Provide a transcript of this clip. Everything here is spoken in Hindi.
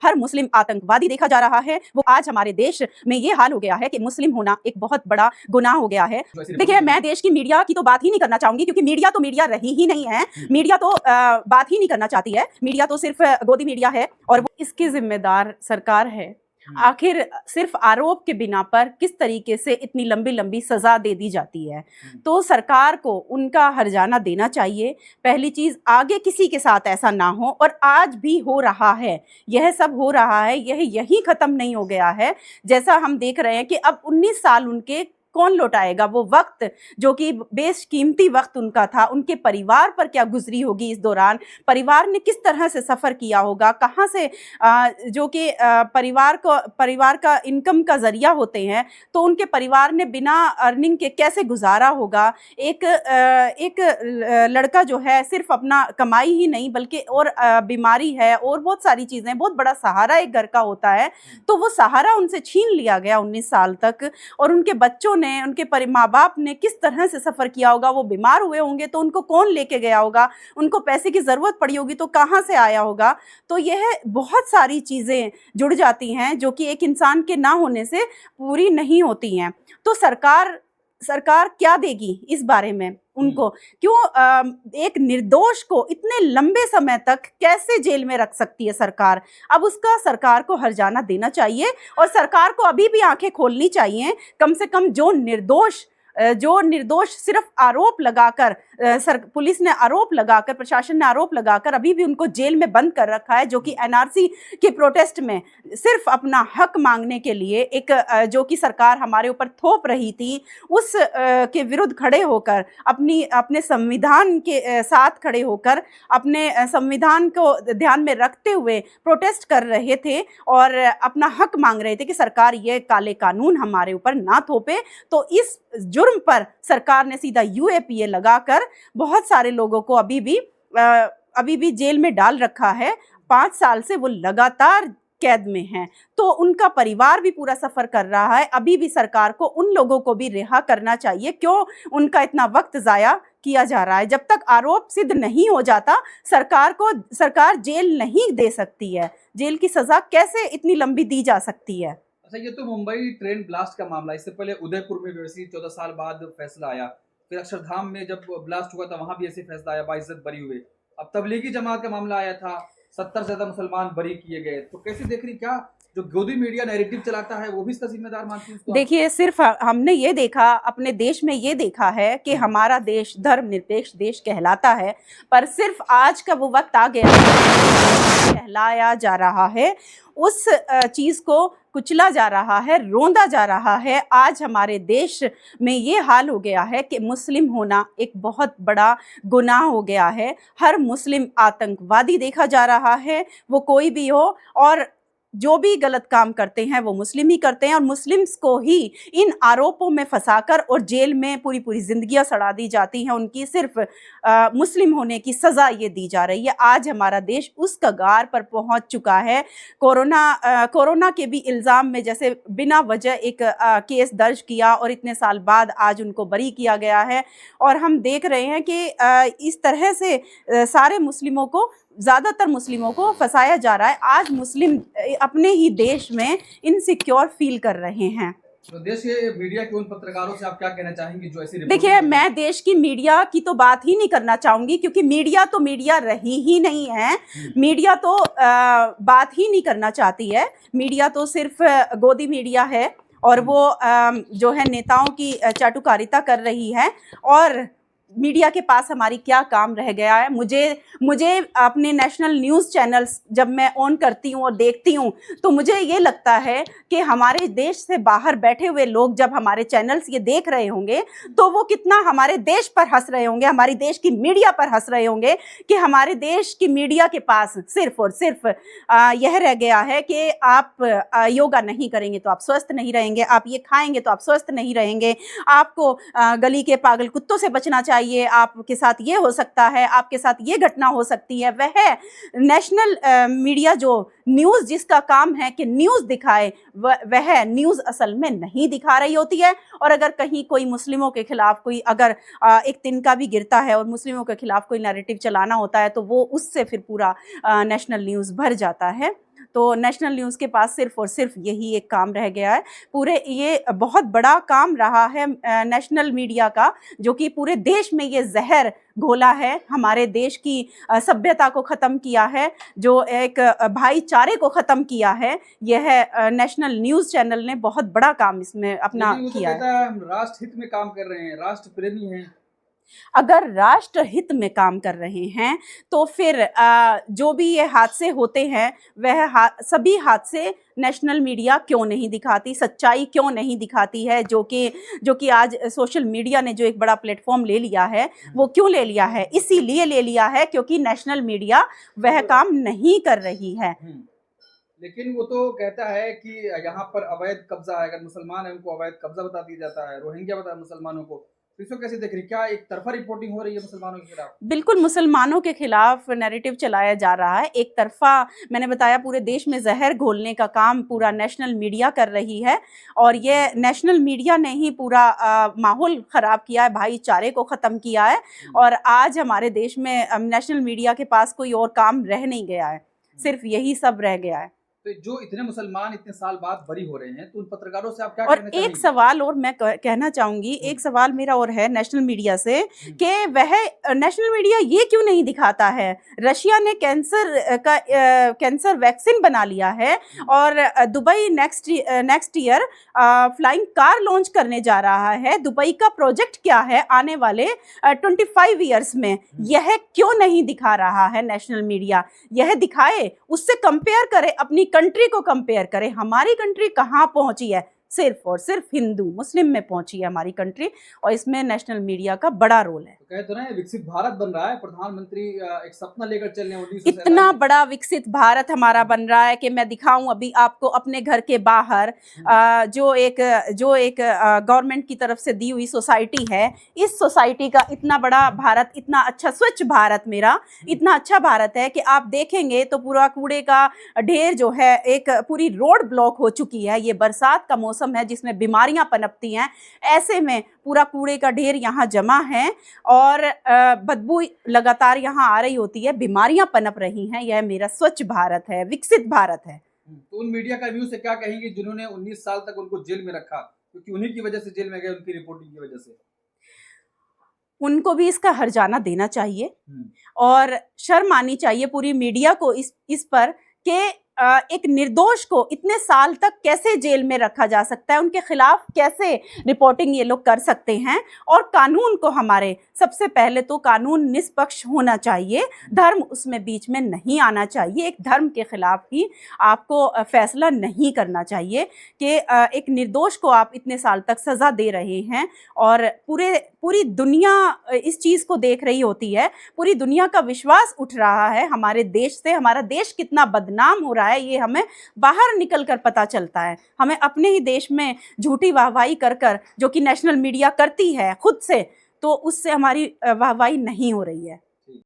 हर मुस्लिम आतंकवादी देखा जा रहा है। वो आज हमारे देश में ये हाल हो गया है कि मुस्लिम होना एक बहुत बड़ा गुनाह हो गया है। देखिए, मैं देश की मीडिया की तो बात ही नहीं करना चाहूंगी, क्योंकि मीडिया तो मीडिया रही ही नहीं है। मीडिया तो बात ही नहीं करना चाहती है। मीडिया तो सिर्फ गोदी मीडिया है और वो इसकी जिम्मेदार सरकार है। आखिर सिर्फ आरोप के बिना पर किस तरीके से इतनी लंबी लंबी सजा दे दी जाती है। तो सरकार को उनका हर्जाना देना चाहिए। पहली चीज, आगे किसी के साथ ऐसा ना हो, और आज भी हो रहा है, यह सब हो रहा है, यह यही खत्म नहीं हो गया है। जैसा हम देख रहे हैं कि अब 19 साल उनके कौन लौटाएगा, वो वक्त जो कि बेशकीमती वक्त उनका था। उनके परिवार पर क्या गुजरी होगी इस दौरान, परिवार ने किस तरह से सफ़र किया होगा, कहाँ से जो कि परिवार का इनकम का ज़रिया होते हैं, तो उनके परिवार ने बिना अर्निंग के कैसे गुजारा होगा। एक लड़का जो है सिर्फ अपना कमाई ही नहीं बल्कि और बीमारी है और बहुत सारी चीज़ें, बहुत बड़ा सहारा एक घर का होता है, तो वो सहारा उनसे छीन लिया गया 19 साल तक। और उनके बच्चों ने, उनके माँ बाप ने किस तरह से सफ़र किया होगा। वो बीमार हुए होंगे तो उनको कौन लेके गया होगा, उनको पैसे की ज़रूरत पड़ी होगी तो कहाँ से आया होगा। तो यह बहुत सारी चीज़ें जुड़ जाती हैं जो कि एक इंसान के ना होने से पूरी नहीं होती हैं। तो सरकार क्या देगी इस बारे में उनको? क्यों एक निर्दोष को इतने लंबे समय तक कैसे जेल में रख सकती है सरकार? अब उसका सरकार को हर्जाना देना चाहिए और सरकार को अभी भी आंखें खोलनी चाहिए। कम से कम जो निर्दोष सिर्फ आरोप लगाकर, पुलिस ने आरोप लगाकर, प्रशासन ने आरोप लगाकर अभी भी उनको जेल में बंद कर रखा है, जो कि एनआरसी के प्रोटेस्ट में सिर्फ अपना हक मांगने के लिए एक जो कि सरकार हमारे ऊपर थोप रही थी, उस के विरुद्ध खड़े होकर, अपने संविधान के साथ खड़े होकर, अपने संविधान को ध्यान में रखते हुए प्रोटेस्ट कर रहे थे और अपना हक मांग रहे थे कि सरकार ये काले कानून हमारे ऊपर ना थोपे। तो इस जुर्म पर सरकार ने सीधा यूएपीए लगाकर बहुत सारे लोगों को अभी भी जेल में डाल रखा है। 5 साल से वो लगातार कैद में हैं, तो उनका परिवार भी पूरा सफ़र कर रहा है। अभी भी सरकार को उन लोगों को भी रिहा करना चाहिए। क्यों उनका इतना वक्त ज़ाया किया जा रहा है? जब तक आरोप सिद्ध नहीं हो जाता, सरकार जेल नहीं दे सकती है। जेल की सज़ा कैसे इतनी लंबी दी जा सकती है? अच्छा, ये तो मुंबई ट्रेन ब्लास्ट का मामला। इससे पहले उदयपुर में भी वैसे 14 साल बाद फैसला आया। फिर अक्षरधाम में जब ब्लास्ट हुआ था वहां भी ऐसे फैसला आया, बाइज्जत बरी हुए। अब तबलीगी जमात का मामला आया था, 70 से ज्यादा मुसलमान बरी किए गए। तो कैसे देख रही, क्या जो गोदी मीडिया नैरेटिव चलाता है वो भी इसका जिम्मेदार मानती है? देखिए, सिर्फ हमने ये देखा, अपने देश में ये देखा है कि हमारा देश धर्मनिरपेक्ष देश कहलाता है, पर सिर्फ आज का वो वक्त आ गया कहलाया जा रहा है, उस चीज़ को कुचला जा रहा है, रोंदा जा रहा है। आज हमारे देश में ये हाल हो गया है कि मुस्लिम होना एक बहुत बड़ा गुनाह हो गया है। हर मुस्लिम आतंकवादी देखा जा रहा है, वो कोई भी हो, और जो भी गलत काम करते हैं वो मुस्लिम ही करते हैं, और मुस्लिम्स को ही इन आरोपों में फंसाकर और जेल में पूरी पूरी जिंदगियां सड़ा दी जाती हैं। उनकी सिर्फ मुस्लिम होने की सज़ा ये दी जा रही है। आज हमारा देश उस कगार पर पहुंच चुका है। कोरोना के भी इल्ज़ाम में जैसे बिना वजह एक केस दर्ज किया और इतने साल बाद आज उनको बरी किया गया है, और हम देख रहे हैं कि इस तरह से सारे मुस्लिमों को, ज़्यादातर मुस्लिमों को फंसाया जा रहा है। आज मुस्लिम अपने ही देश में इनसिक्योर फील कर रहे हैं। तो देश के मीडिया के उन पत्रकारों से आप क्या कहना चाहेंगी जो ऐसी? देखिए, मैं देश की मीडिया की तो बात ही नहीं करना चाहूँगी, क्योंकि मीडिया तो मीडिया रही ही नहीं है। मीडिया तो बात ही नहीं करना चाहती है। मीडिया तो सिर्फ गोदी मीडिया है, और वो जो है नेताओं की चाटुकारिता कर रही है। और मीडिया के पास हमारी क्या काम रह गया है? मुझे अपने नेशनल न्यूज़ चैनल्स जब मैं ऑन करती हूँ और देखती हूँ, तो मुझे ये लगता है कि हमारे देश से बाहर बैठे हुए लोग जब हमारे चैनल्स ये देख रहे होंगे, तो वो कितना हमारे देश पर हंस रहे होंगे, हमारी देश की मीडिया पर हंस रहे होंगे कि हमारे देश की मीडिया के पास सिर्फ और सिर्फ यह रह गया है कि आप योगा नहीं करेंगे तो आप स्वस्थ नहीं रहेंगे, आप ये खाएंगे तो आप स्वस्थ नहीं रहेंगे, आपको गली के पागल कुत्तों से बचना चाहिए, आपके साथ ये हो सकता है, आपके साथ ये घटना हो सकती है। वह नेशनल मीडिया जो न्यूज़ जिसका काम है कि न्यूज़ दिखाए, वह न्यूज़ असल में नहीं दिखा रही होती है। और अगर कहीं कोई मुस्लिमों के खिलाफ कोई अगर एक तिनका भी गिरता है और मुस्लिमों के खिलाफ कोई नैरेटिव चलाना होता है, तो वो उससे फिर पूरा नेशनल न्यूज़ भर जाता है। तो नेशनल न्यूज़ के पास सिर्फ और सिर्फ यही एक काम रह गया है। पूरे ये बहुत बड़ा काम रहा है नेशनल मीडिया का, जो कि पूरे देश में ये जहर घोला है, हमारे देश की सभ्यता को ख़त्म किया है, जो एक भाईचारे को ख़त्म किया है। यह नेशनल न्यूज़ चैनल ने बहुत बड़ा काम इसमें अपना लेकिन वो तो किया है। कहता है हम राष्ट्र हित में काम कर रहे हैं, राष्ट्र प्रेमी हैं। अगर राष्ट्र हित में काम कर रहे हैं तो फिर जो भी ये हादसे होते हैं वह सभी हादसे नेशनल मीडिया क्यों नहीं दिखाती, सच्चाई क्यों नहीं दिखाती है, जो कि आज सोशल मीडिया ने जो एक बड़ा प्लेटफॉर्म ले लिया है, वो क्यों ले लिया है? इसीलिए ले लिया है क्योंकि नेशनल मीडिया वह काम नहीं कर रही है। लेकिन वो तो कहता है कि यहाँ पर अवैध कब्जा है, अगर मुसलमान है उनको अवैध कब्जा बता दिया जाता है, रोहिंग्या बता मुसलमानों को। तो इसको कैसे देख रही, क्या एक तरफा रिपोर्टिंग हो रही है मुसलमानों के खिलाफ? बिल्कुल मुसलमानों के खिलाफ नैरेटिव चलाया जा रहा है, एक तरफा। मैंने बताया पूरे देश में जहर घोलने का काम पूरा नेशनल मीडिया कर रही है, और ये नेशनल मीडिया ने ही पूरा माहौल ख़राब किया है, भाईचारे को ख़त्म किया है। और आज हमारे देश में नेशनल मीडिया के पास कोई और काम रह नहीं गया है, सिर्फ यही सब रह गया है। तो जो इतने मुसलमान इतने साल बाद बरी हो रहे हैं, तो उन पत्रकारों से आप क्या और कहना चाहेंगे? एक सवाल और मैं कहना चाहूँगी, एक सवाल मेरा और है नेशनल मीडिया से कि वह नेशनल मीडिया ये क्यों नहीं दिखाता है रशिया ने कैंसर वैक्सीन बना लिया है, और Dubai next year flying car launch करने जा रहा है। दुबई का प्रोजेक्ट क्या है आने वाले 25 ईयर्स में, यह क्यों नहीं दिखा रहा है नेशनल मीडिया? यह दिखाए, उससे कंपेयर करे, अपनी कंट्री को कंपेयर करें। हमारी कंट्री कहाँ पहुंची है? सिर्फ और सिर्फ हिंदू मुस्लिम में पहुंची है हमारी कंट्री, और इसमें नेशनल मीडिया का बड़ा रोल है। तो कहते हैं विकसित भारत बन रहा है, प्रधानमंत्री एक सपना लेकर चल रहे हैं। इतना बड़ा विकसित भारत हमारा बन रहा है कि मैं दिखाऊं अभी आपको अपने घर के बाहर जो एक गवर्नमेंट की तरफ से दी हुई सोसाइटी है, इस सोसाइटी का इतना बड़ा भारत, इतना अच्छा स्वच्छ भारत, मेरा इतना अच्छा भारत है कि आप देखेंगे तो पूरा कूड़े का ढेर जो है, एक पूरी रोड ब्लॉक हो चुकी है। ये बरसात का मौसम है जिसमें बीमारियां पनपती हैं, ऐसे में पूरा कूड़े का ढेर यहाँ जमा है और बदबू लगातार यहाँ आ रही होती है, बीमारियां पनप रही हैं। यह मेरा स्वच्छ भारत है, विकसित भारत है। तो उन मीडिया का व्यू से क्या कहेंगे जिन्होंने 19 साल तक उनको जेल में रखा, क्योंकि उन्हीं की वजह से जेल में गए, उनकी रिपोर्टिंग की वजह से? उनको भी इसका हर्जाना देना चाहिए और शर्म आनी चाहिए पूरी मीडिया को इस पर कि एक निर्दोष को इतने साल तक कैसे जेल में रखा जा सकता है, उनके खिलाफ कैसे रिपोर्टिंग ये लोग कर सकते हैं। और कानून को, हमारे सबसे पहले तो कानून निष्पक्ष होना चाहिए, धर्म उसमें बीच में नहीं आना चाहिए। एक धर्म के खिलाफ ही आपको फैसला नहीं करना चाहिए कि एक निर्दोष को आप इतने साल तक सज़ा दे रहे हैं, और पूरी दुनिया इस चीज़ को देख रही होती है, पूरी दुनिया का विश्वास उठ रहा है हमारे देश से। हमारा देश कितना बदनाम हो रहा है ये हमें बाहर निकल कर पता चलता है। हमें अपने ही देश में झूठी वाहवाही कर जो कि नेशनल मीडिया करती है खुद से, तो उससे हमारी वाहवाही नहीं हो रही है।